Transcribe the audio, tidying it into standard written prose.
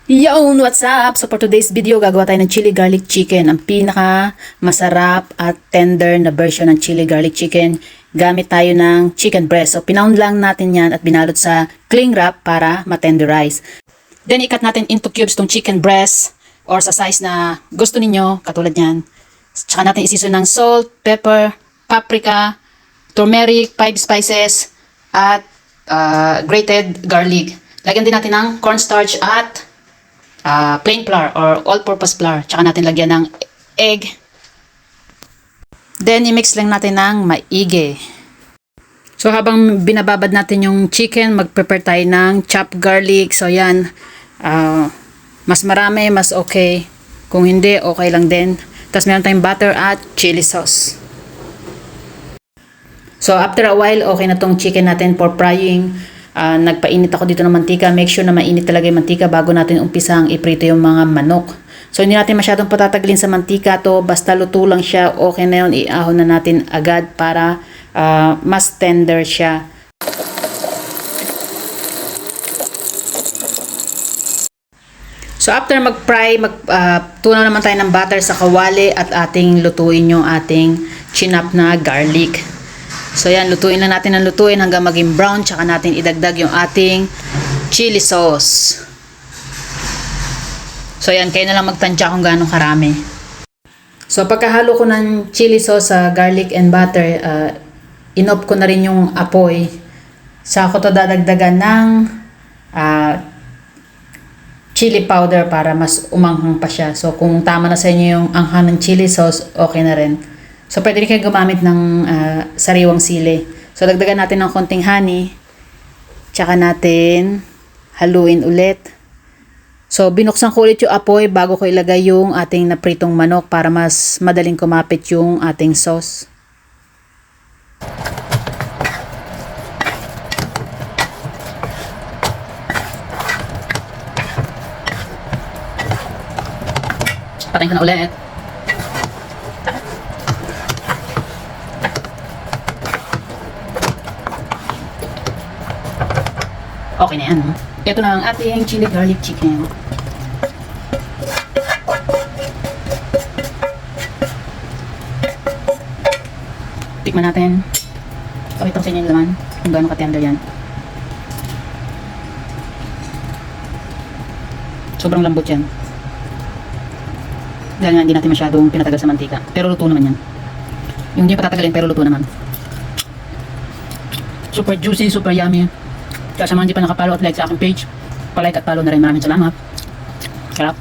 Yo, what's up? So for today's video, gagawa tayo ng chili garlic chicken. Ang pinaka masarap at tender na version ng chili garlic chicken. Gamit tayo ng chicken breast. So pinound lang natin yan at binalot sa cling wrap para matenderize. Then ikat natin into cubes tong chicken breast or sa size na gusto ninyo, katulad yan. Tsaka natin isisun ng salt, pepper, paprika, turmeric, 5 spices, at grated garlic. Lagyan din natin ng cornstarch at plain flour or all-purpose flour. Tsaka natin lagyan ng egg. Then, i-mix lang natin ng maigi. So, habang binababad natin yung chicken, mag-prepare tayo ng chopped garlic. So, yan. Mas marami, mas okay. Kung hindi, okay lang din. Tapos, meron tayong butter at chili sauce. So, after a while, okay na tong chicken natin for frying. Nagpainit ako dito ng mantika. Make sure na mainit talaga yung mantika bago natin umpisang iprito yung mga manok. So hindi natin masyadong patataglin sa mantika to. Basta luto lang siya, okay na yun. Iahon na natin agad para mas tender siya. So after mag-fry, tunaw naman tayo ng butter sa kawali at ating lutuin yung ating chinap na garlic. So yan, lutuin lang natin ng lutuin hanggang maging brown. Tsaka natin idagdag yung ating chili sauce. So yan, kayo na lang magtansya kung gaano karami. So pagkahalo ko ng chili sauce sa garlic and butter, inop ko na rin yung apoy. Saka ko to dadagdagan ng chili powder para mas umanghang pa siya. So kung tama na sa inyo yung anghang ng chili sauce, okay na rin. So, pwede rin kayo gumamit ng sariwang sili. So, dagdagan natin ng konting honey. Tsaka natin haluin ulit. So, binuksan ko ulit yung apoy bago ko ilagay yung ating napritong manok para mas madaling kumapit yung ating sauce. Patayin ko na ulit. Okay na yan. Ito na ang ating chili garlic chicken. Tikman natin. Pakita ko sa inyo yung laman. Kung gaano ka-tender yan. Sobrang lambot yan. Dahil nga hindi natin masyadong pinatagal sa mantika. Pero luto naman yan. Yung hindi patatagalin pero luto naman. Super juicy, super yummy. Kaya sa mga hindi pa nakapalo at like sa aking page, palike at follow na rin. Maraming salamat. Sarap.